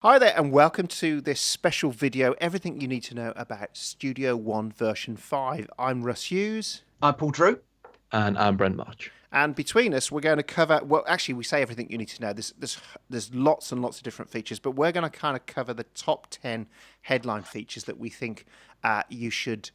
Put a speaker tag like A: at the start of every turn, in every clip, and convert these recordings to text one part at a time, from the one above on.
A: Hi there and welcome to this special video, everything you need to know about Studio One version 5. I'm Russ Hughes.
B: I'm Paul Drew.
C: And I'm Brent March.
A: And between us, we're going to cover, well, actually, we say everything you need to know. There's lots and lots of different features, but we're going to kind of cover the top 10 headline features that we think you should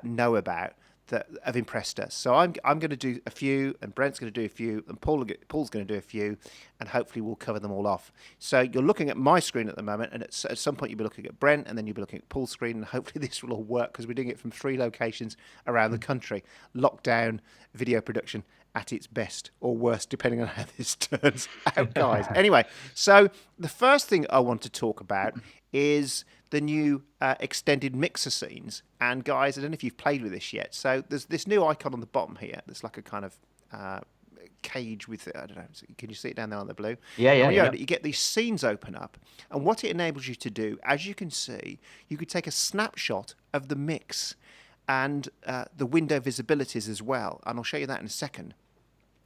A: know about that have impressed us. So I'm going to do a few, and Brent's going to do a few, and Paul's going to do a few, and hopefully we'll cover them all off. So you're looking at my screen at the moment, and at some point you'll be looking at Brent, and then you'll be looking at Paul's screen, and hopefully this will all work because we're doing it from 3 locations around the country. Lockdown video production at its best or worst, depending on how this turns out, guys. Anyway, so the first thing I want to talk about is the new extended mixer scenes. And guys, I don't know if you've played with this yet. So there's this new icon on the bottom here. There's like a kind of cage with, I don't know, can you see it down there on the blue?
B: Yeah.
A: You get these scenes open up. And what it enables you to do, as you can see, you could take a snapshot of the mix and the window visibilities as well. And I'll show you that in a second.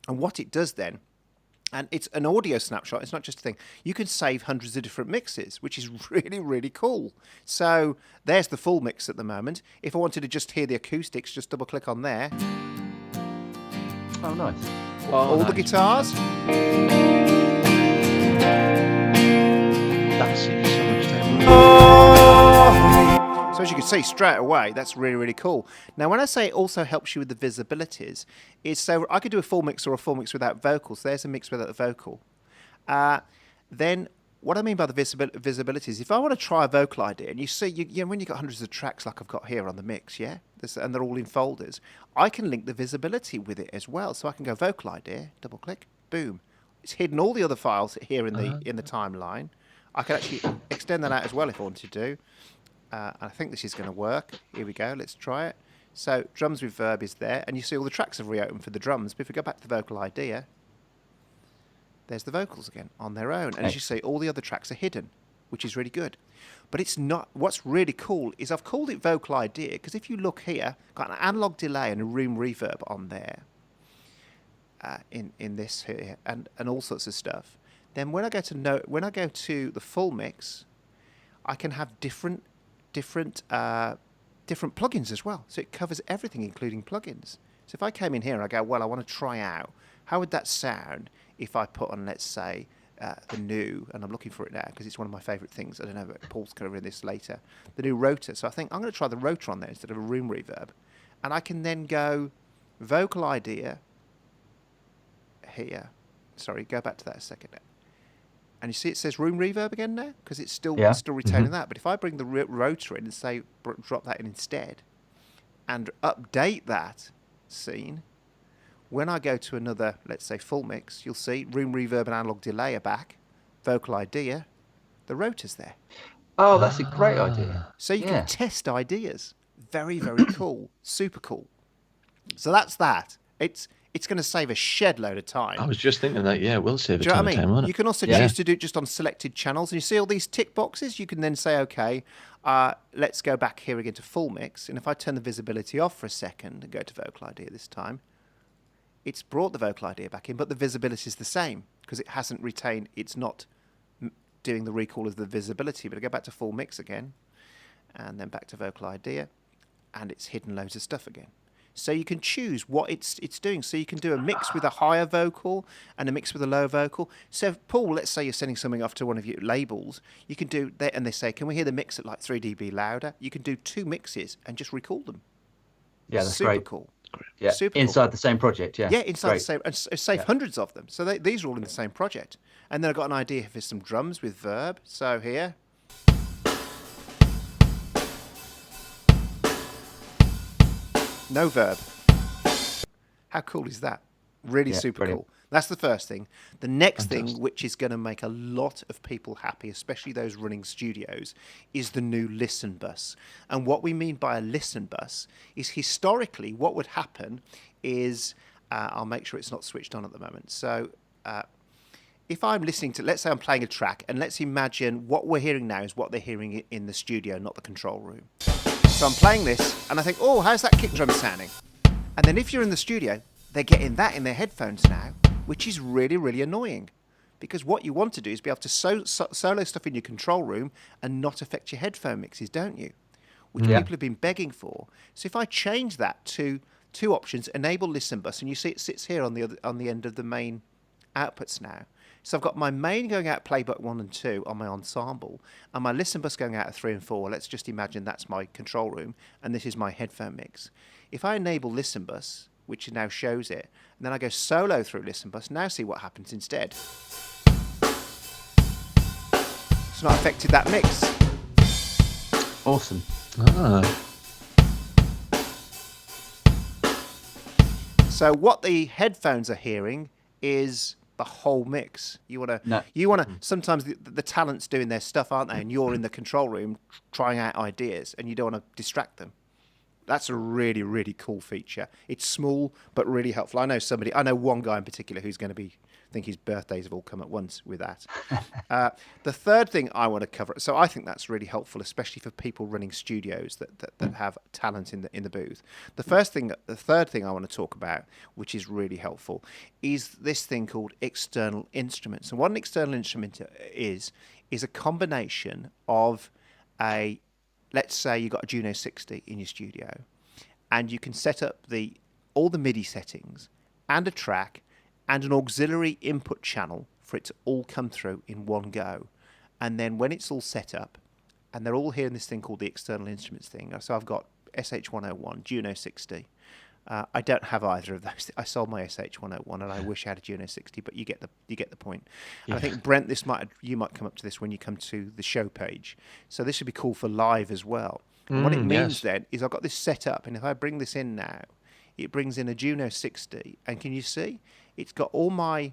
A: And what it does then, and it's an audio snapshot, it's not just a thing, you can save hundreds of different mixes, which is really, really cool. So there's the full mix at the moment. If I wanted to just hear the acoustics, just double click on there.
B: Oh, nice.
A: All the guitars.
C: That's it, so much time.
A: So as you can see straight away, that's really, really cool. Now, when I say it also helps you with the visibilities, is so I could do a full mix or a full mix without vocals. There's a mix without the vocal. Then what I mean by the visibilities, if I want to try a vocal idea, and you see, when you've got hundreds of tracks like I've got here on the mix, yeah, and they're all in folders, I can link the visibility with it as well. So I can go vocal idea, double click, boom. It's hidden all the other files here in the timeline. I can actually extend that out as well if I wanted to. I think this is going to work. Here we go. Let's try it. So drums with verb is there, and you see all the tracks have reopened for the drums. But if we go back to the vocal idea, there's the vocals again on their own. And as you see, all the other tracks are hidden, which is really good. But it's not. What's really cool is I've called it vocal idea because if you look here, got an analog delay and a room reverb on there. In this here, and all sorts of stuff. Then when I go to the full mix, I can have different plugins as well. So it covers everything, including plugins. So if I came in here and I go, well, I want to try out, how would that sound if I put on, let's say, the new, and I'm looking for it now because it's one of my favourite things. I don't know, but Paul's covering this later. The new rotor. So I think I'm going to try the rotor on there instead of a room reverb. And I can then go vocal idea here. Sorry, go back to that a second. And you see it says room reverb again now because it's still retaining that. But if I bring the rotor in and say drop that in instead and update that scene, when I go to another, let's say full mix, you'll see room reverb and analog delay are back, vocal idea, the rotor's there.
B: Oh, that's a great idea.
A: So you can test ideas. Very, very cool. Super cool. So that's that. It's going to save a shed load of time.
C: I was just thinking that, we'll save a
A: ton
C: of time, won't it?
A: You can also choose to do it just on selected channels. And you see all these tick boxes? You can then say, okay, let's go back here again to full mix. And if I turn the visibility off for a second and go to vocal idea this time, it's brought the vocal idea back in, but the visibility is the same because it hasn't retained, it's not doing the recall of the visibility. But I go back to full mix again and then back to vocal idea and it's hidden loads of stuff again. So you can choose what it's doing. So you can do a mix with a higher vocal and a mix with a lower vocal. So Paul, let's say you're sending something off to one of your labels. You can do that, and they say, can we hear the mix at like 3 dB louder? You can do 2 mixes and just recall them.
B: Yeah, that's
A: super
B: great.
A: Cool.
B: Yeah,
A: super
B: inside
A: cool.
B: the same project. Yeah,
A: inside the same, and save hundreds of them. So these are all in the same project. And then I've got an idea for some drums with verb. So here. No verb. How cool is that? Really super
B: brilliant.
A: cool. That's the first thing. The next thing, which is going to make a lot of people happy, especially those running studios, is the new listen bus. And what we mean by a listen bus is historically what would happen is, I'll make sure it's not switched on at the moment. So if I'm listening to, let's say I'm playing a track, and let's imagine what we're hearing now is what they're hearing in the studio, not the control room. So I'm playing this, and I think, oh, how's that kick drum sounding? And then if you're in the studio, they're getting that in their headphones now, which is really, really annoying Because what you want to do is be able to solo stuff in your control room and not affect your headphone mixes, don't you? Which people have been begging for. So if I change that to two options, enable listen bus, and you see it sits here on the end of the main outputs now. So I've got my main going out playback 1 and 2 on my ensemble, and my listen bus going out at 3 and 4. Let's just imagine that's my control room, and this is my headphone mix. If I enable listen bus, which now shows it, and then I go solo through listen bus, now see what happens instead. It's not affected that mix.
B: Awesome.
A: So what the headphones are hearing is the whole mix. You want to. Sometimes the talent's doing their stuff, aren't they? And you're in the control room trying out ideas, and you don't want to distract them. That's a really, really cool feature. It's small but really helpful. I know one guy in particular who's going to be. I think his birthdays have all come at once with that. The third thing I want to cover. So I think that's really helpful, especially for people running studios that have talent in the booth. The third thing I want to talk about, which is really helpful, is this thing called external instruments. And what an external instrument is a combination of let's say you've got a Juno 60 in your studio, and you can set up all the MIDI settings and a track and an auxiliary input channel for it to all come through in one go. And then when it's all set up, and they're all here in this thing called the external instruments thing. So I've got SH101, Juno 60. I don't have either of those. I sold my SH101 and I wish I had a Juno 60, but you get the point. Yeah. And I think, Brent, you might come up to this when you come to the show page. So this should be cool for live as well. And what it means then is I've got this set up, and if I bring this in now, it brings in a Juno 60, and can you see? It's got my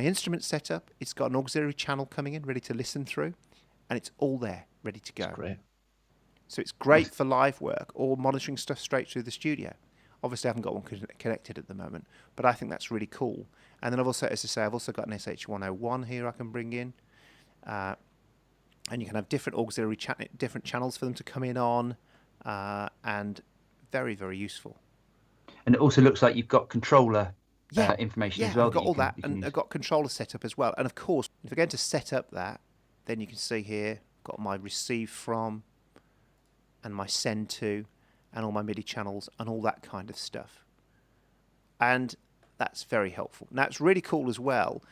A: instrument set up. It's got an auxiliary channel coming in, ready to listen through, and it's all there, ready to go.
C: That's great.
A: So it's great for live work or monitoring stuff straight through the studio. Obviously, I haven't got one connected at the moment, but I think that's really cool. And then I've also, as I say, I've also got an SH101 here I can bring in, and you can have different auxiliary different channels for them to come in on, and very, very useful.
B: And it also looks like you've got controller information as well.
A: I've got all that, and I've got controller set up as well. And of course, if we're going to set up that, then you can see here, I've got my receive from, and my send to, and all my MIDI channels, and all that kind of stuff. And that's very helpful. Now, it's really cool as well,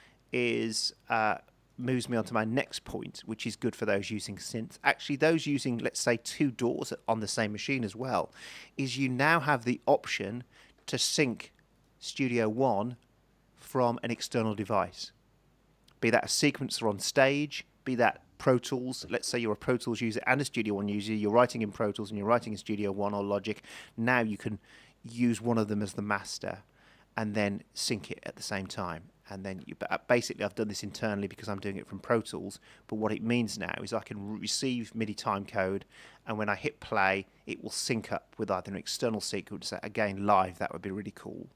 A: moves me on to my next point, which is good for those using synths. Actually, those using, let's say, 2 DAWs on the same machine as well, is you now have the option to sync Studio One from an external device. Be that a sequencer on stage, be that Pro Tools. Let's say you're a Pro Tools user and a Studio One user. You're writing in Pro Tools and you're writing in Studio One or Logic. Now you can use one of them as the master and then sync it at the same time. And then basically I've done this internally because I'm doing it from Pro Tools. But what it means now is I can receive MIDI timecode, and when I hit play, it will sync up with either an external sequencer. Again, live, that would be really cool.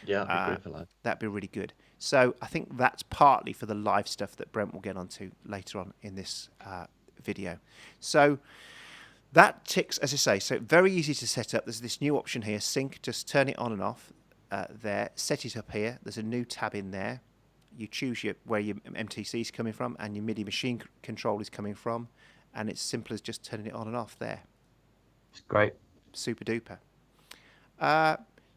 C: Yeah, that'd be great for live.
A: That'd be really good. So I think that's partly for the live stuff that Brent will get onto later on in this video. So that ticks, as I say, so very easy to set up. There's this new option here, sync. Just turn it on and off. There, set it up here. There's a new tab in there. You choose where your MTC is coming from and your MIDI machine control is coming from, and it's simple as just turning it on and off there.
B: It's great.
A: Super duper.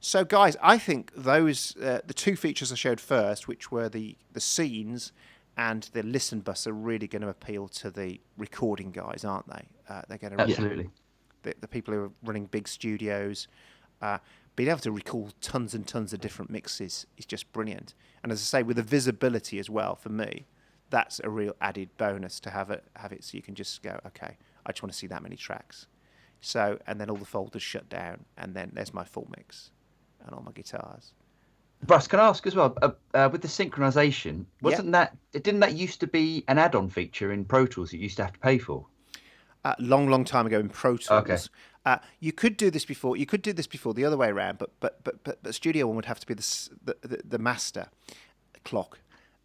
A: So guys, I think those the 2 features I showed first, which were the scenes and the listen bus, are really going to appeal to the recording guys, aren't they? They're going to
B: absolutely
A: the people who are running big studios. Being able to record tons and tons of different mixes is just brilliant. And as I say, with the visibility as well, for me, that's a real added bonus to have it so you can just go, okay, I just want to see that many tracks. So, and then all the folders shut down, and then there's my full mix and all my guitars.
B: Russ, can I ask as well, with the synchronization, didn't that used to be an add-on feature in Pro Tools that you used to have to pay for?
A: Long time ago in Pro Tools.
B: Okay.
A: You could do this before. You could do this before the other way around, but Studio One would have to be the master clock,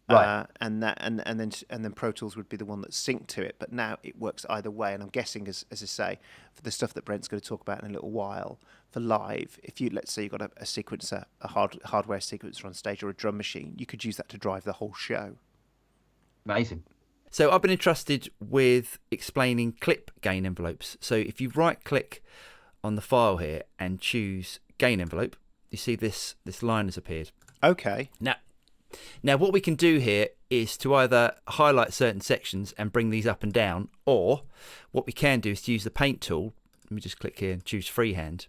B: right?
A: And then Pro Tools would be the one that synced to it. But now it works either way, and I'm guessing, as I say, for the stuff that Brent's going to talk about in a little while, for live, if let's say you've got a sequencer, a hardware sequencer on stage, or a drum machine, you could use that to drive the whole show.
B: Amazing.
D: So I've been entrusted with explaining clip gain envelopes. So if you right click on the file here and choose gain envelope, you see this line has appeared.
A: Okay.
D: Now what we can do here is to either highlight certain sections and bring these up and down, or what we can do is to use the paint tool. Let me just click here and choose freehand.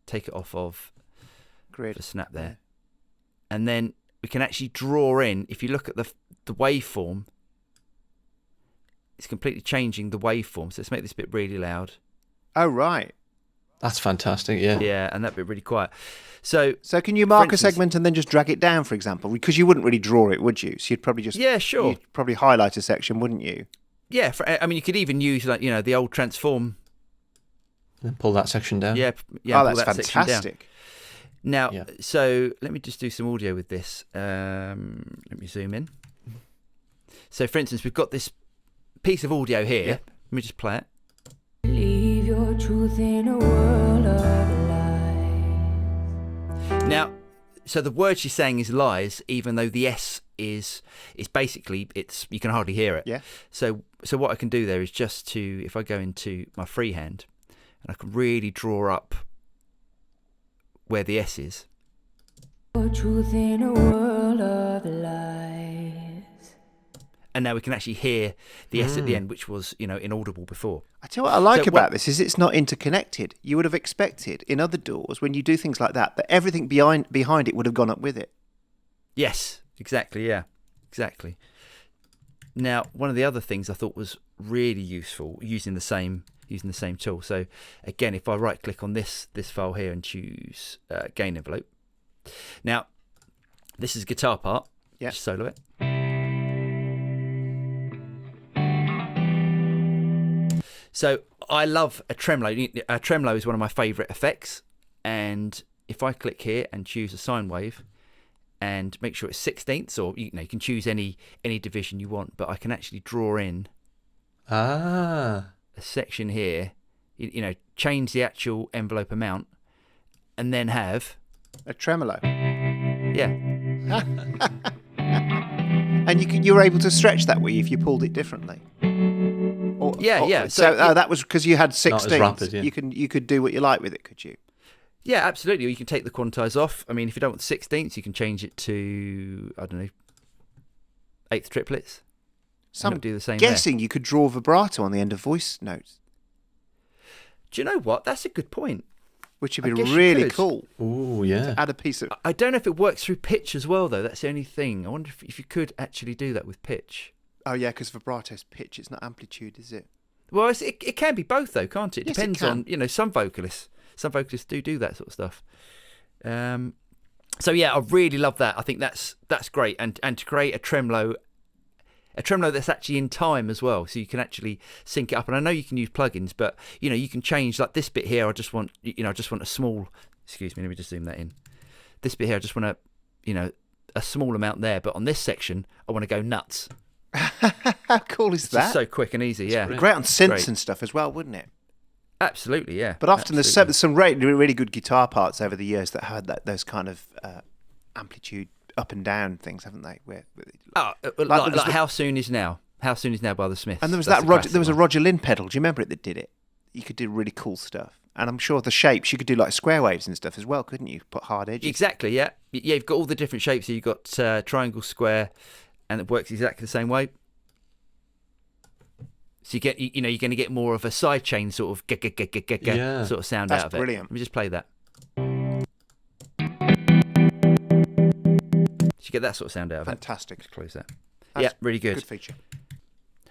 D: Take it off of
A: Grid.
D: the snap there. And then we can actually draw in, if you look at the waveform, it's completely changing the waveform. So let's make this bit really loud.
A: Oh, right.
C: That's fantastic. Yeah.
D: Yeah, and that bit really quiet. So
A: can you mark
D: instance-
A: a segment and then just drag it down, for example? Because you wouldn't really draw it, would you? So you'd probably just...
D: Yeah, sure.
A: You'd probably highlight a section, wouldn't you?
D: Yeah, I mean, you could even use the old transform.
C: And pull that section down.
D: Yeah,
A: Oh,
D: pull
A: that's
D: that section down.
A: fantastic.
D: Now,
C: Yeah.
D: so let me just do some audio with this. Let me zoom in. So, for instance, we've got this piece of audio here.
C: Yeah.
D: Let me just play it.
E: Leave your truth in a world of lies.
D: Now, so the word she's saying is lies, even though the S is basically you can hardly hear it.
A: Yeah.
D: So what I can do there is just to, if I go into my freehand, and I can really draw up where the S is.
E: Your truth in a world of lies.
D: And now we can actually hear the S at the end, which was, inaudible before.
A: I tell you what I like
D: So
A: about this is it's not interconnected. You would have expected in other doors, when you do things like that everything behind it would have gone up with it.
D: Yes, exactly. Yeah, exactly. Now, one of the other things I thought was really useful using the same tool. So again, if I right click on this file here and choose gain envelope. Now, this is guitar part.
A: Yeah.
D: Just solo it. So I love a tremolo. A tremolo is one of my favourite effects. And if I click here and choose a sine wave and make sure it's 16ths, or you can choose any division you want, but I can actually draw in a section here, change the actual envelope amount, and then have
A: A tremolo.
D: yeah.
A: And you were able to stretch that way if you pulled it differently.
D: Yeah.
A: So
D: So
A: that was because you had
C: Not
A: 16.
C: as rapid, yeah.
A: You could do what you like with it, could you?
D: Yeah, absolutely. Or you can take the quantize off. I mean, if you don't want 16ths, you can change it to, I don't know, 8th triplets.
A: So
D: And
A: I'm
D: do the same there.
A: guessing you could draw vibrato on the end of voice notes,
D: Do you know what? That's a good point.
A: which
D: I
A: would be
D: guess you
A: really
D: could.
A: cool.
C: Oh, yeah.
A: Add a piece of...
D: I don't know if it works through pitch as well, though. That's the only thing. I wonder if you could actually do that with pitch.
A: Oh, yeah, because vibrato's pitch. It's not amplitude, is it?
D: Well, it can be both, though, can't it?
A: Yes, it
D: Depends on, some vocalists. Some vocalists do that sort of stuff. So, yeah, I really love that. I think that's great. And to create a tremolo that's actually in time as well, so you can actually sync it up. And I know you can use plugins, but you can change, like this bit here. I just want a small. Excuse me, let me just zoom that in. This bit here, I just want a small amount there, but on this section, I want to go nuts.
A: How cool is
D: It's
A: that?
D: just so quick and easy. Yeah,
A: Great on synths
D: Great.
A: and stuff as well, wouldn't it?
D: absolutely. Yeah,
A: But often
D: absolutely.
A: there's some really good guitar parts over the years that had those kind of amplitude up and down things, haven't they?
D: Like How Soon Is Now. How Soon Is Now by the Smiths.
A: And there was
D: That's
A: that
D: a
A: Roger,
D: classic
A: there was a
D: one.
A: Roger Lynn pedal. Do you remember it that did it? You could do really cool stuff. And I'm sure the shapes, you could do like square waves and stuff as well, couldn't you? Put hard edges.
D: Exactly, yeah. Yeah, you've got all the different shapes. So you've got triangle, square, and it works exactly the same way. So you get, you're going to get more of a side chain sort of
C: Yeah.
D: sort of sound
A: That's
D: out of it.
A: brilliant.
D: Let me just play that. So you get that sort of sound out of it.
A: Fantastic.
D: Just close that.
A: That's
D: Yeah, really good.
A: Good feature.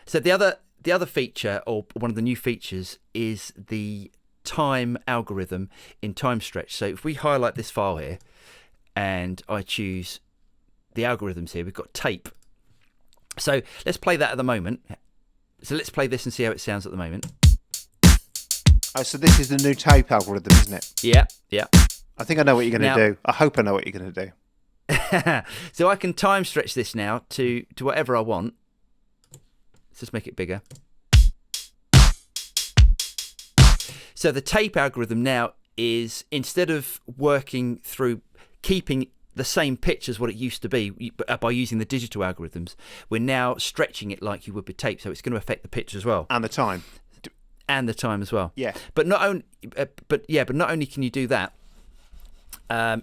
D: So the other feature, or one of the new features, is the time algorithm in Timestretch. So if we highlight this file here and I choose the algorithms here, we've got tape. So let's play that at the moment. So let's play this and see how it sounds at the moment.
A: Oh, so this is the new tape algorithm, isn't it?
D: Yeah.
A: I think I know what you're going
D: Now-
A: to do. I hope I know what you're going to do.
D: So I can time stretch this now to whatever I want. Let's just make it bigger. So the tape algorithm now is, instead of working through keeping the same pitch as what it used to be by using the digital algorithms. We're now stretching it like you would with tape, so it's going to affect the pitch as well
A: And the time.
D: and the time as well.
A: Yeah.
D: But not only can you do that,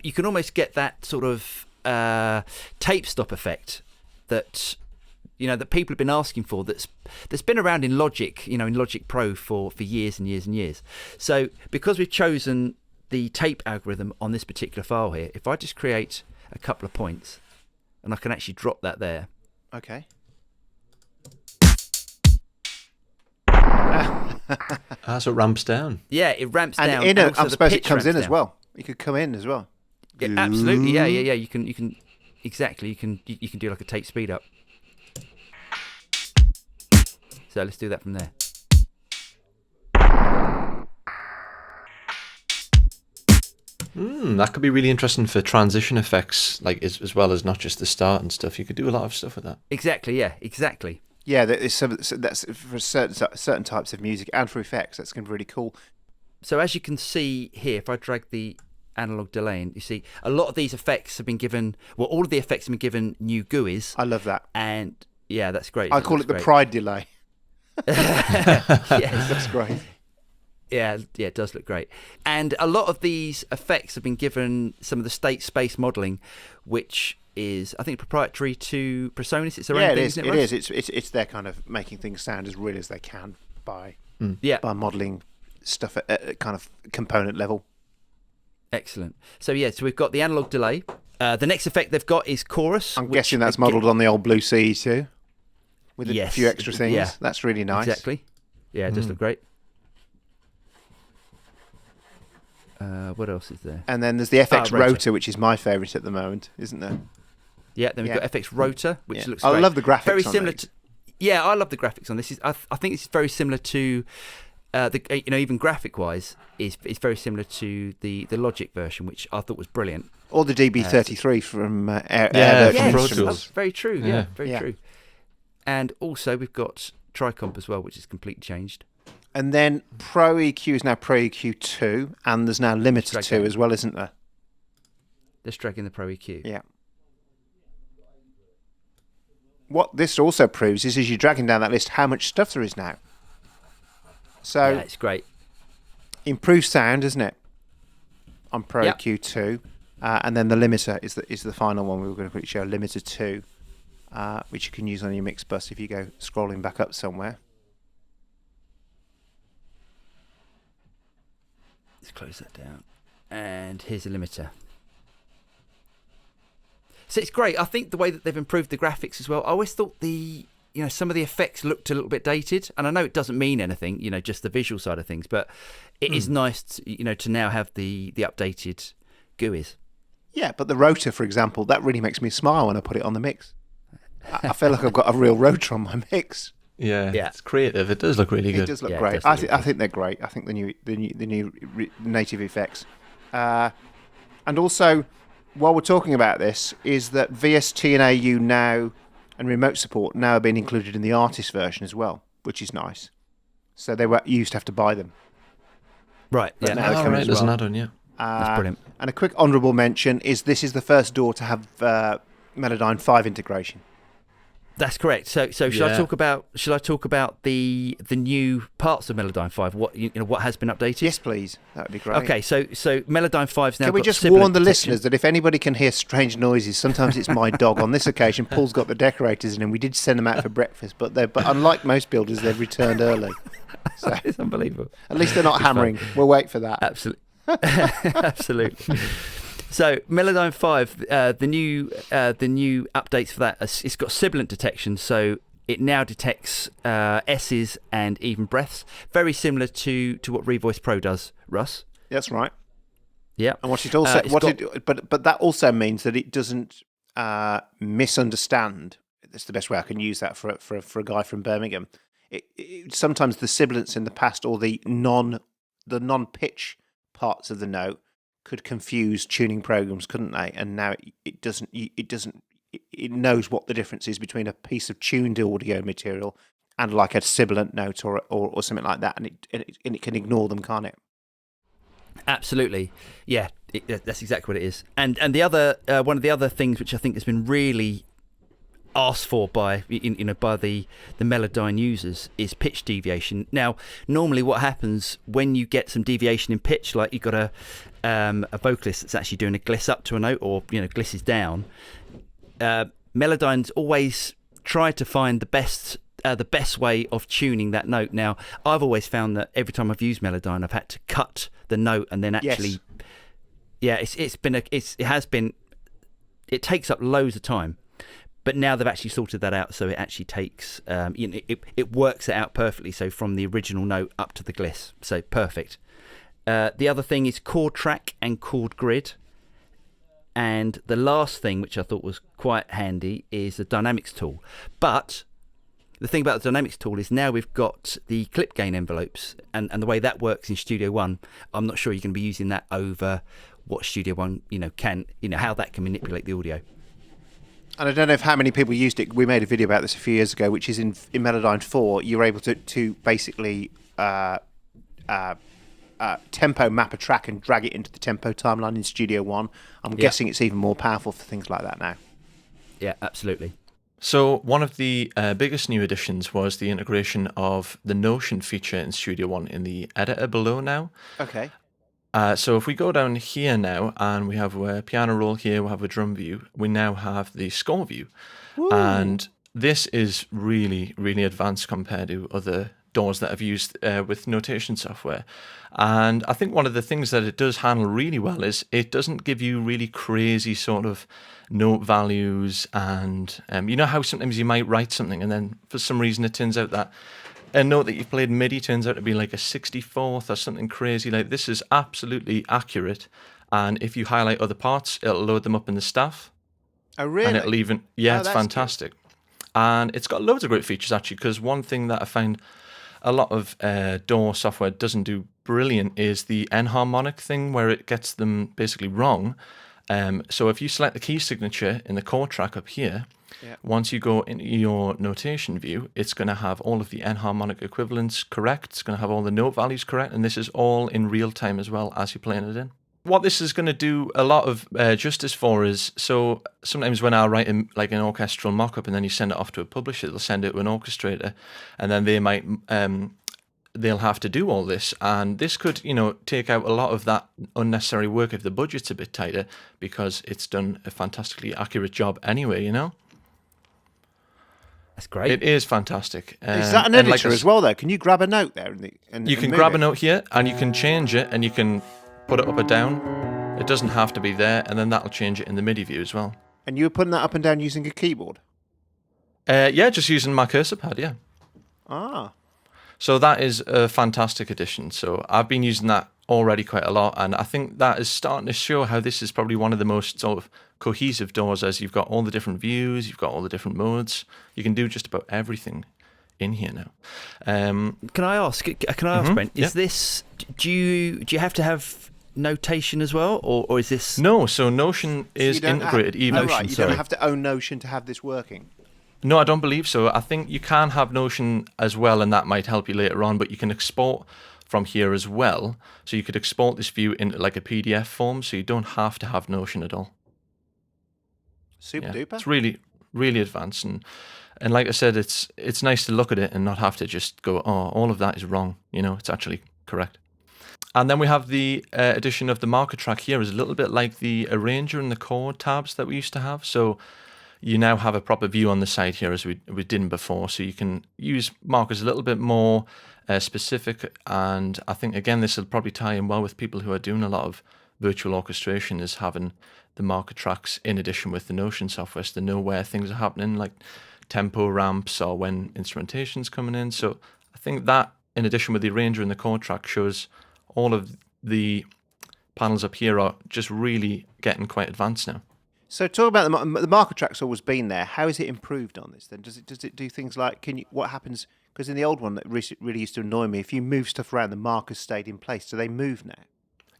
D: you can almost get that sort of tape stop effect that that people have been asking for. That's been around in Logic, in Logic Pro for years and years and years. So because we've chosen the tape algorithm on this particular file here, if I just create a couple of points, and I can actually drop that there.
A: Okay.
C: So it ramps down.
D: Yeah, it ramps down.
A: And
D: also
A: I
D: the
A: suppose it
D: pitch
A: comes in
D: ramps
A: as
D: down.
A: well. You could come in as well.
D: Yeah, absolutely. Yeah. You can exactly. You can do like a tape speed up. So let's do that from there.
C: That could be really interesting for transition effects, like as well as not just the start and stuff. You could do a lot of stuff with that.
D: Exactly. Yeah. Exactly.
A: Yeah, that's for certain types of music and for effects. That's going to be really cool.
D: So as you can see here, if I drag the analog delay in, you see a lot of these effects have been given. Well, all of the effects have been given new GUIs.
A: I love that.
D: And yeah, that's great.
A: I call it the Pride delay.
D: Yes.
A: That's great.
D: Yeah, it does look great. And a lot of these effects have been given some of the state space modelling, which is, I think, proprietary to PreSonus. It's their own thing, isn't it?
A: It is. It's their kind of making things sound as real as they can by modelling stuff at kind of component level.
D: Excellent. So we've got the analog delay. The next effect they've got is chorus.
A: I'm guessing that's modelled on the old Blue Sea too, with a few extra things.
D: Yeah.
A: That's really nice.
D: Exactly. Yeah, it does look great. What else is there?
A: And then there's the FX
D: rotor.
A: rotor, which is my favourite at the moment, isn't there?
D: Yeah, then we've got FX rotor, which looks
A: I
D: great.
A: love the graphics
D: Very
A: on
D: similar
A: these.
D: I love the graphics on this. I think it's very similar to even graphic wise is very similar to the Logic version, which I thought was brilliant.
A: Or the DB33 from Air
C: from
A: Virtual
C: Pro
A: Instruments.
C: Tools.
D: Very true.
C: Yeah.
D: Very true. And also we've got Tricomp as well, which is completely changed.
A: And then Pro EQ is now Pro EQ 2, and there's now Limiter 2 as well, isn't there?
D: Let's drag in the Pro EQ.
A: Yeah. What this also proves is, as you're dragging down that list, how much stuff there is now. So
D: Yeah, it's great.
A: improved sound, isn't it? On Pro
D: Yep.
A: EQ 2, and then the limiter is the final one we were going to quickly show, Limiter 2, which you can use on your mix bus if you go scrolling back up somewhere.
D: Let's close that down. And here's a limiter. So it's great. I think the way that they've improved the graphics as well. I always thought some of the effects looked a little bit dated, and I know it doesn't mean anything, just the visual side of things, but it is nice, to now have the updated GUIs.
A: Yeah, but the rotor, for example, that really makes me smile when I put it on the mix. I feel like I've got a real rotor on my mix.
C: Yeah, it's creative. It does look really good.
A: It does look
D: Yeah, it
A: great.
D: does look
A: I think they're great. I think the new native effects, and also while we're talking about this, is that VST and AU now and remote support now have been included in the artist version as well, which is nice. So you used to have to buy them.
D: Right.
A: But
D: Yeah.
A: now they
C: Oh,
A: come
C: right,
A: as
C: there's
A: well.
C: an add-on, yeah.
D: That's brilliant.
A: And a quick honourable mention is this is the first door to have Melodyne 5 integration.
D: That's correct. So shall I talk about the new parts of Melodyne 5? What has been updated?
A: Yes, please. That would be great.
D: Okay. So Melodyne 5's now.
A: Can we
D: got
A: just
D: sibilant
A: warn the
D: detection.
A: listeners that if anybody can hear strange noises, sometimes it's my dog. On this occasion, Paul's got the decorators in, and we did send them out for breakfast. But unlike most builders, they've returned early. So
D: It's unbelievable.
A: at least they're not hammering. We'll wait for that.
D: Absolutely. Absolutely. So Melodyne 5, the new updates for that, it's got sibilant detection, so it now detects S's and even breaths, very similar to what Revoice Pro does, Russ.
A: That's right.
D: Yeah.
A: And but that also means that it doesn't misunderstand. That's the best way I can use that for a guy from Birmingham. Sometimes the sibilants in the past or the non-pitch parts of the note could confuse tuning programs, couldn't they? And now it doesn't. It knows what the difference is between a piece of tuned audio material and like a sibilant note or something like that, and it can ignore them, can't it?
D: Absolutely. Yeah. That's exactly what it is. And the other one of the other things which I think has been really asked for by by the Melodyne users is pitch deviation. Now, normally what happens when you get some deviation in pitch, like you've got a vocalist that's actually doing a gliss up to a note, or glisses down, Melodyne's always tried to find the best way of tuning that note. Now, I've always found that every time I've used Melodyne, I've had to cut the note and then actually, it takes up loads of time. But now they've actually sorted that out, so it actually takes, it works it out perfectly. So from the original note up to the gliss, so perfect. The other thing is chord track and chord grid. And the last thing, which I thought was quite handy, is the dynamics tool. But the thing about the dynamics tool is now we've got the clip gain envelopes, and the way that works in Studio One, I'm not sure you're going to be using that over what Studio One, how that can manipulate the audio.
A: And I don't know if how many people used it. We made a video about this a few years ago, which is in Melodyne 4. You're able to basically tempo map a track and drag it into the tempo timeline in Studio One. I'm guessing it's even more powerful for things like that now.
D: Yeah, absolutely.
C: So one of the biggest new additions was the integration of the Notion feature in Studio One in the editor below now.
A: Okay.
C: So if we go down here now, and we have a piano roll here, we have a drum view, we now have the score view. Woo. And this is really, really advanced compared to other DAWs that I've used with notation software. And I think one of the things that it does handle really well is it doesn't give you really crazy sort of note values. And you know how sometimes you might write something and then for some reason it turns out that a note that you've played MIDI turns out to be like a 64th or something crazy. Like, this is absolutely accurate. And if you highlight other parts, it'll load them up in the staff.
A: Oh, really?
C: And it'll even, it's fantastic. Good. And it's got loads of great features, actually, because one thing that I find a lot of DAW software doesn't do brilliant is the enharmonic thing, where it gets them basically wrong. So if you select the key signature in the chord track up here, once you go into your notation view, it's going to have all of the enharmonic equivalents correct. It's going to have all the note values correct. And this is all in real time as well as you're playing it in. What this is going to do a lot of justice for is, so sometimes when I write like an orchestral mock-up and then you send it off to a publisher, they'll send it to an orchestrator, and then they might they'll have to do all this, and this could take out a lot of that unnecessary work if the budget's a bit tighter, because it's done a fantastically accurate job anyway.
D: That's great.
C: It is fantastic.
A: Is that an editor as well, though? Can you grab a note there?
C: You can grab a note here, and you can change it, and you can put it up or down. It doesn't have to be there, and then that'll change it in the MIDI view as well.
A: And you were putting that up and down using a keyboard?
C: Just using my cursor pad, yeah.
A: Ah.
C: So that is a fantastic addition. So I've been using that already quite a lot, and I think that is starting to show how this is probably one of the most sort of cohesive DAWs, as you've got all the different views, you've got all the different modes. You can do just about everything in here now.
D: Can I ask, Brent, is this, do you have to have notation as well, or is this...
C: No, so Notion is integrated.
A: You don't have to own Notion to have this working.
C: No, I don't believe so. I think you can have Notion as well, and that might help you later on, but you can export from here as well. So you could export this view into like a PDF form, so you don't have to have Notion at all.
A: Super duper.
C: It's really, really advanced, and like I said, it's nice to look at it and not have to just go, oh, all of that is wrong. It's actually correct. And then we have the addition of the marker track here is a little bit like the arranger and the chord tabs that we used to have. So you now have a proper view on the side here as we didn't before. So you can use markers a little bit more specific. And I think, again, this will probably tie in well with people who are doing a lot of virtual orchestration, is having the marker tracks in addition with the Notion software, so they know where things are happening, like tempo ramps or when instrumentation's coming in. So I think that, in addition with the arranger and the chord track, shows all of the panels up here are just really getting quite advanced now.
A: So talk about the marker track's always been there. How is it improved on this then? Does it do things like, what happens, because in the old one that really used to annoy me, if you move stuff around, the markers stayed in place. Do they move now?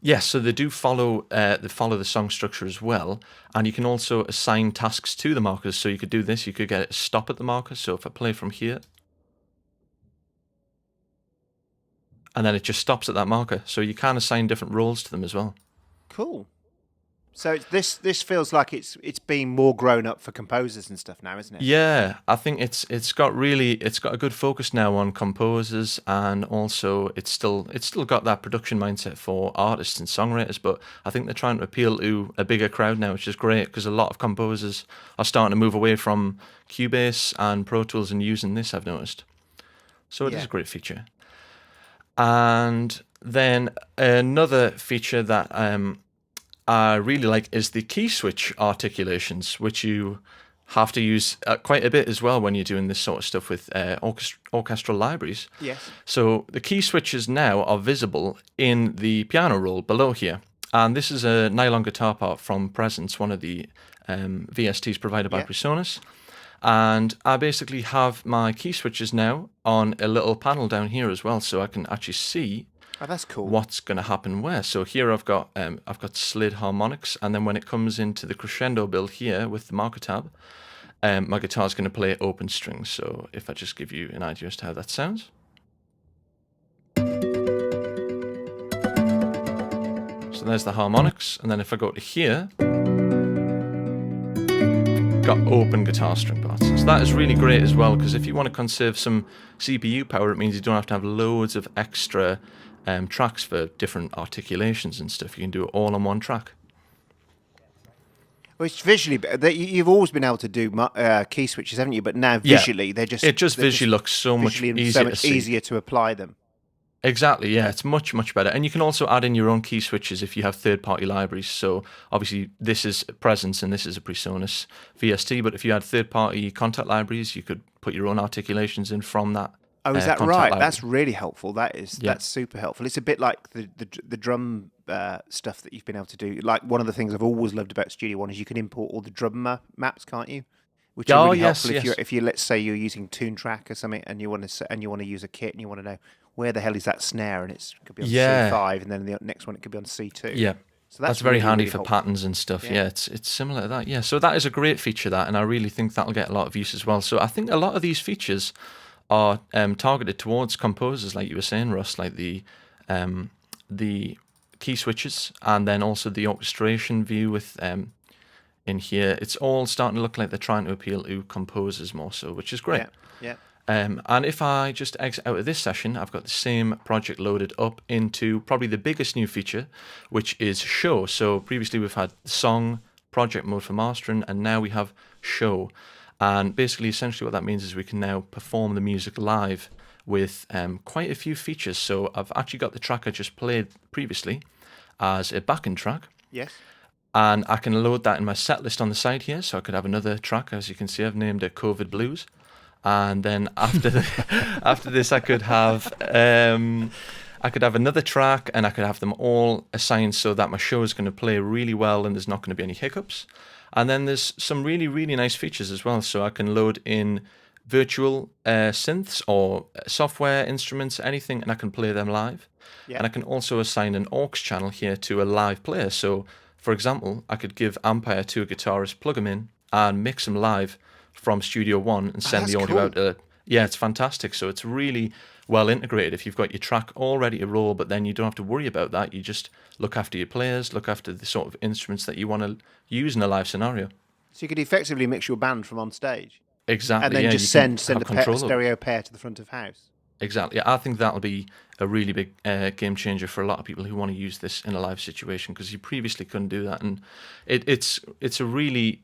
C: Yes, so they do follow the song structure as well, and you can also assign tasks to the markers. So you could do this, you could get it stop at the marker. So if I play from here, and then it just stops at that marker. So you can assign different roles to them as well.
A: Cool. So this feels like it's being more grown up for composers and stuff now, isn't it?
C: Yeah, I think it's got a good focus now on composers, and also it's still got that production mindset for artists and songwriters. But I think they're trying to appeal to a bigger crowd now, which is great because a lot of composers are starting to move away from Cubase and Pro Tools and using this. I've noticed, so it is
A: Yeah.
C: a great feature. And then another feature that I really like is the Keyswitch articulations, which you have to use quite a bit as well when you're doing this sort of stuff with orchestral libraries.
A: Yes.
C: So the key switches now are visible in the piano roll below here. And this is a nylon guitar part from Presence, one of the VSTs provided by
A: Yeah.
C: PreSonus. And I basically have my key switches now on a little panel down here as well, so I can actually see
A: Oh, that's cool.
C: what's going to happen where. So here I've got slid harmonics, and then when it comes into the crescendo build here with the marker tab, my guitar's going to play open strings. So if I just give you an idea as to how that sounds. So there's the harmonics, and then if I go to here, got open guitar string parts. So that is really great as well, because if you want to conserve some CPU power, it means you don't have to have loads of extra tracks for different articulations and stuff. You can do it all on one track.
A: Well, it's visually better. You've always been able to do key switches, haven't you? But now
C: Yeah.
A: visually, they're just
C: Visually looks so much
A: visually
C: easier
A: so
C: to
A: much
C: see.
A: easier to apply them.
C: Exactly, yeah, it's much, much better. And you can also add in your own key switches if you have third-party libraries. So obviously this is Presence and this is a PreSonus VST, but if you had third-party contact libraries, you could put your own articulations in from that.
A: Oh, is that
C: contact
A: right?
C: library.
A: That's really helpful. That's super helpful. It's a bit like the drum stuff that you've been able to do. Like one of the things I've always loved about Studio One is you can import all the drum maps, can't you? Which are really helpful if you let's say you're using Tune Track or something and you want to use a kit and you want to know where the hell is that snare, and it could be on C5 and then the next one it could be on C2.
C: Yeah.
A: So
C: that's very
A: really,
C: handy
A: really
C: for
A: helpful.
C: patterns and stuff. Yeah, it's similar to that. Yeah, so that is a great feature, that, and I really think that'll get a lot of use as well. So I think a lot of these features are targeted towards composers, like you were saying, Russ, like the key switches, and then also the orchestration view with in here. It's all starting to look like they're trying to appeal to composers more so, which is great.
A: Yeah.
C: And if I just exit out of this session, I've got the same project loaded up into probably the biggest new feature, which is Show. So previously we've had Song, Project Mode for mastering, and now we have Show. And basically, essentially what that means is we can now perform the music live with quite a few features. So I've actually got the track I just played previously as a backing track.
A: Yes.
C: And I can load that in my set list on the side here. So I could have another track, as you can see, I've named it COVID Blues. And then after after this, I could have another track, and I could have them all assigned so that my show is going to play really well and there's not going to be any hiccups. And then there's some really, really nice features as well. So I can load in virtual synths or software instruments, anything, and I can play them live.
A: Yeah.
C: And I can also assign an aux channel here to a live player. So, for example, I could give Ampere to a guitarist, plug them in, and mix them live from Studio One and send
A: that's
C: the audio
A: cool.
C: out. Yeah, it's fantastic. So it's really well integrated. If you've got your track all ready to roll, but then you don't have to worry about that. You just look after your players, look after the sort of instruments that you want to use in a live scenario.
A: So you could effectively mix your band from on stage.
C: Exactly.
A: And then
C: yeah,
A: just
C: you can
A: send
C: have
A: a
C: control of it.
A: stereo pair to the front of house.
C: Exactly. I think that'll be a really big game changer for a lot of people who want to use this in a live situation, because you previously couldn't do that, and it's a really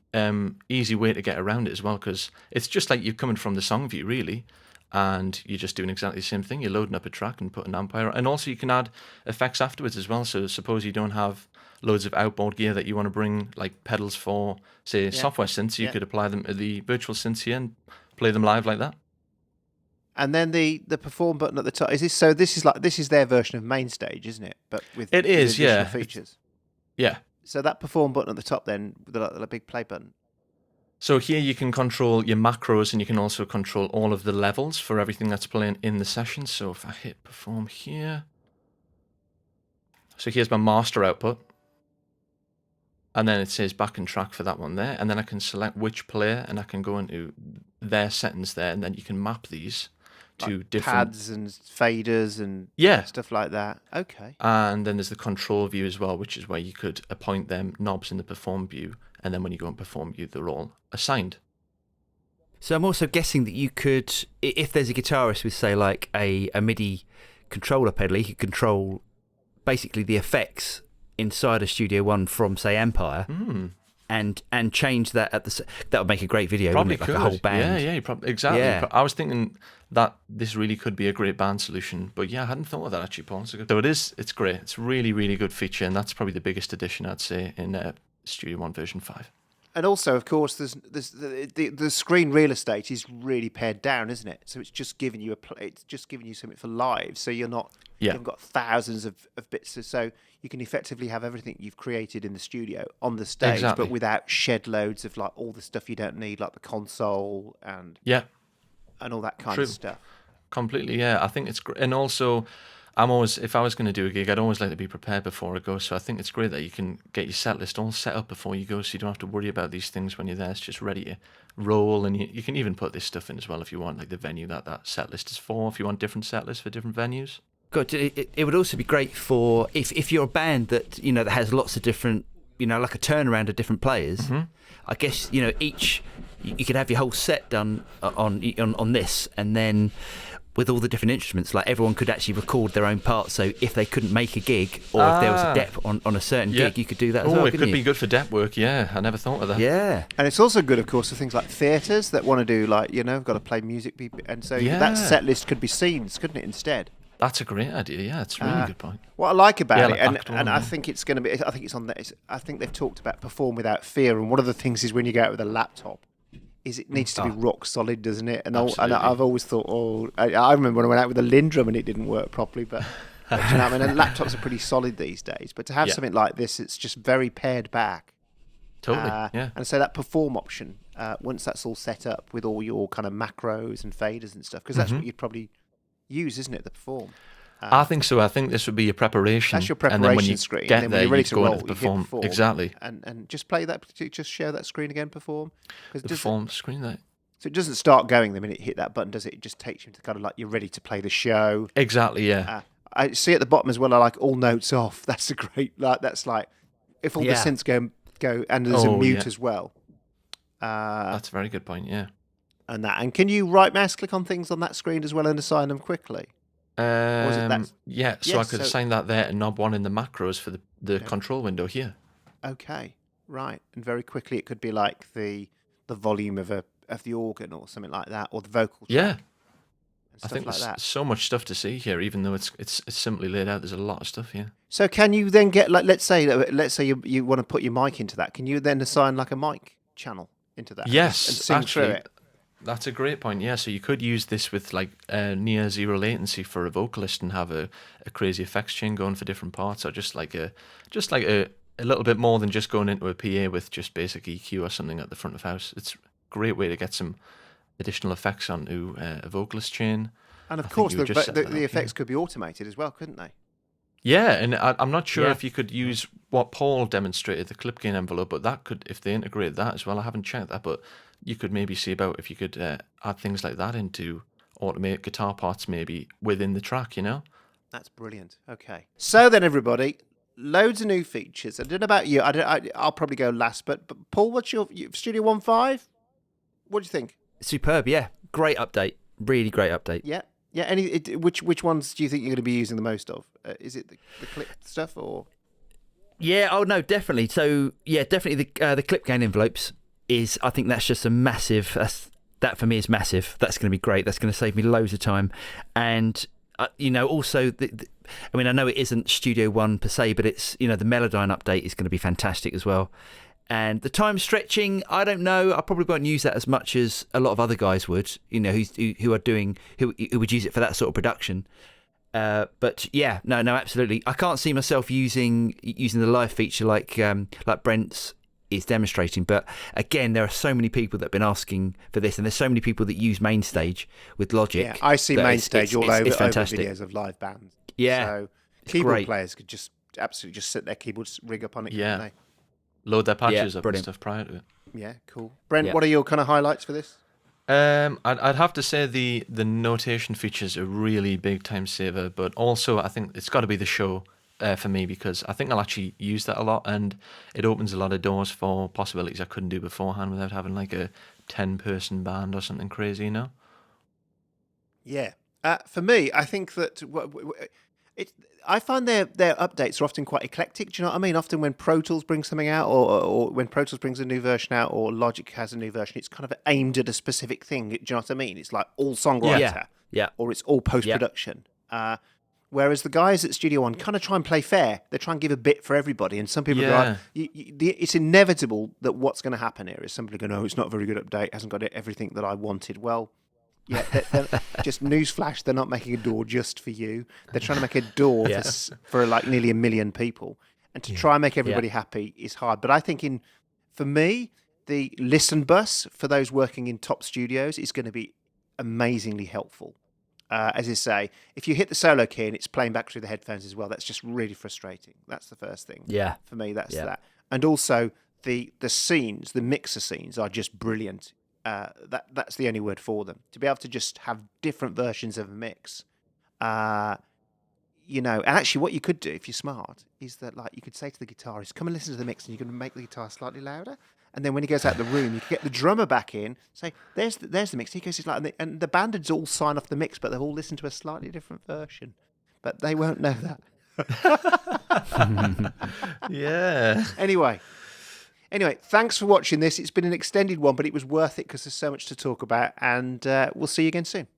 C: easy way to get around it as well, because it's just like you're coming from the song view really, and you're just doing exactly the same thing. You're loading up a track and putting an Ampere, and also you can add effects afterwards as well. So suppose you don't have loads of outboard gear that you want to bring, like pedals for, say, software synths, you could apply them to the virtual synths here and play them live like that.
A: And then the perform button at the top is this. So this is their version of main stage, isn't it? But with
C: It is,
A: additional
C: yeah.
A: features.
C: Yeah.
A: So that perform button at the top, then the big play button.
C: So here you can control your macros, and you can also control all of the levels for everything that's playing in the session. So if I hit perform here, so here's my master output, and then it says backing track for that one there, and then I can select which player, and I can go into their settings there, and then you can map these to
A: like
C: different
A: pads and faders and
C: Yeah.
A: stuff like that. Okay.
C: And then there's the control view as well, which is where you could appoint them knobs in the perform view, and then when you go in perform view, they're all assigned.
D: So I'm also guessing that you could, if there's a guitarist with, say, like a MIDI controller pedal, he could control basically the effects inside a Studio One from, say, Empire, and change that that would make a great video,
C: Probably
D: wouldn't it?
C: could.
D: Like a whole band.
C: Yeah, you probably exactly.
D: Yeah.
C: I was thinking that this really could be a great band solution, but yeah, I hadn't thought of that actually, Paul. So it's great. It's a really, really good feature, and that's probably the biggest addition I'd say in Studio One version 5.
A: And also, of course, there's the screen real estate is really pared down, isn't it? So it's just giving you it's just giving you something for live. So you're not you haven't got thousands of bits. So you can effectively have everything you've created in the studio on the stage, but without shed loads of like all the stuff you don't need, like the console and all that kind of stuff.
C: Completely, yeah. I think it's great, and also, if I was going to do a gig, I'd always like to be prepared before I go. So I think it's great that you can get your set list all set up before you go, so you don't have to worry about these things when you're there. It's just ready to roll, and you can even put this stuff in as well if you want, like the venue that set list is for. If you want different set lists for different venues.
D: God, it would also be great for if you're a band that that has lots of different, like a turnaround of different players.
C: Mm-hmm.
D: I guess each you could have your whole set done on this, and then with all the different instruments, like everyone could actually record their own parts. So if they couldn't make a gig, or if there was a dep on a certain gig, you could do that as well.
C: It could be good for dep work. Yeah, I never thought of that.
D: Yeah,
A: and it's also good, of course, for things like theatres that want to do got to play music, and so that set list could be scenes, couldn't it? Instead.
C: That's a great idea. Yeah, it's a really good point.
A: What I like about it,
C: like
A: and I think it's going to be, I think it's on that. I think they've talked about perform without fear, and one of the things is when you go out with a laptop, is it needs to be rock solid, doesn't it? And I've always thought, I remember when I went out with a Lindrum and it didn't work properly, but you know what I mean? And laptops are pretty solid these days. But to have something like this, it's just very pared back.
C: Totally. Yeah.
A: And so that perform option, once that's all set up with all your kind of macros and faders and stuff, because that's what you'd probably use, isn't it? The perform.
C: I think so. I think this would be your preparation.
A: That's your preparation
C: and then when you
A: screen.
C: Get
A: and then
C: there,
A: when you're ready
C: you
A: to
C: go
A: roll,
C: into
A: you
C: perform.
A: hit perform.
C: Exactly.
A: And just play that. Just share that screen again. Perform.
C: The perform screen. That.
A: So it doesn't start going the minute you hit that button, does it? It just takes you to kind of like you're ready to play the show.
C: Exactly. Yeah.
A: I see at the bottom as well. I like all notes off. That's a great. That's like if all the synths go and there's a mute as well.
C: That's a very good point. Yeah.
A: And can you right mouse click on things on that screen as well and assign them quickly?
C: So I could assign that there and knob one in the macros for the control window here.
A: Okay, right, and very quickly it could be like the volume of the organ or something like that, or the vocal track.
C: Yeah,
A: I
C: think there's so much stuff to see here, even though it's simply laid out. There's a lot of stuff here.
A: So can you then get like let's say you want to put your mic into that? Can you then assign like a mic channel into that?
C: Yes,
A: and sing
C: actually,
A: through it.
C: That's a great point. Yeah, so you could use this with like near zero latency for a vocalist and have a crazy effects chain going for different parts, or just like a little bit more than just going into a PA with just basic EQ or something at the front of house. It's a great way to get some additional effects onto a vocalist chain.
A: And of course, the effects could be automated as well, couldn't they?
C: Yeah, and I'm not sure if you could use what Paul demonstrated, the clip gain envelope, but that could, if they integrate that as well. I haven't checked that, but you could maybe see about if you could add things like that into automate guitar parts maybe within the track,
A: That's brilliant. Okay. So then, everybody, loads of new features. I don't know about you. I'll probably go last, but Paul, what's your Studio 1.5? What do you think?
D: Superb, yeah. Great update. Really great update.
A: Yeah. Yeah. Which ones do you think you're going to be using the most of? Is it the clip stuff or?
D: Yeah. Oh no, definitely. So yeah, definitely the clip gain envelopes is. I think that's just a massive. That for me is massive. That's going to be great. That's going to save me loads of time, and also I mean, I know it isn't Studio One per se, but it's the Melodyne update is going to be fantastic as well. And the time stretching, I don't know. I probably won't use that as much as a lot of other guys would. Who would use it for that sort of production. But yeah, no, absolutely. I can't see myself using the live feature like Brent's is demonstrating. But again, there are so many people that have been asking for this, and there's so many people that use Mainstage with Logic.
A: Yeah, I see Mainstage all over
D: fantastic.
A: videos of live bands.
D: Yeah,
A: so keyboard players could just absolutely just sit their keyboards, rig up on it.
C: Yeah.
A: Couldn't they?
C: Load their patches up
D: brilliant.
C: and stuff prior to it.
A: Yeah, cool. Brent, what are your kind of highlights for this?
C: I'd have to say the notation feature's a really big time saver, but also I think it's got to be the show for me, because I think I'll actually use that a lot, and it opens a lot of doors for possibilities I couldn't do beforehand without having like a 10-person band or something crazy, you know?
A: Yeah. For me, I think that I find their updates are often quite eclectic. Do you know what I mean? Often when Pro Tools brings something out, or when Pro Tools brings a new version out, or Logic has a new version, it's kind of aimed at a specific thing. Do you know what I mean? It's like all songwriter, or it's all post-production. Whereas the guys at Studio One kind of try and play fair. They try and give a bit for everybody. And some people go, it's inevitable that what's going to happen here is somebody going, oh, it's not a very good update, hasn't got everything that I wanted. Well, yeah, just newsflash, they're not making a door just for you. They're trying to make a door for like nearly 1 million people. And to try and make everybody happy is hard. But I think for me, the listen bus for those working in top studios is going to be amazingly helpful. As I say, if you hit the solo key and it's playing back through the headphones as well, that's just really frustrating. That's the first thing.
D: Yeah.
A: For me, that's that. And also the scenes, the mixer scenes are just brilliant. That's the only word for them. To be able to just have different versions of a mix. And actually what you could do if you're smart is that like you could say to the guitarist, come and listen to the mix, and you can make the guitar slightly louder. And then when he goes out the room, you can get the drummer back in, say, there's the mix. He goes, it's like, and the bandits all sign off the mix, but they've all listened to a slightly different version. But they won't know that.
C: Yeah.
A: Anyway, thanks for watching this. It's been an extended one, but it was worth it because there's so much to talk about. And we'll see you again soon.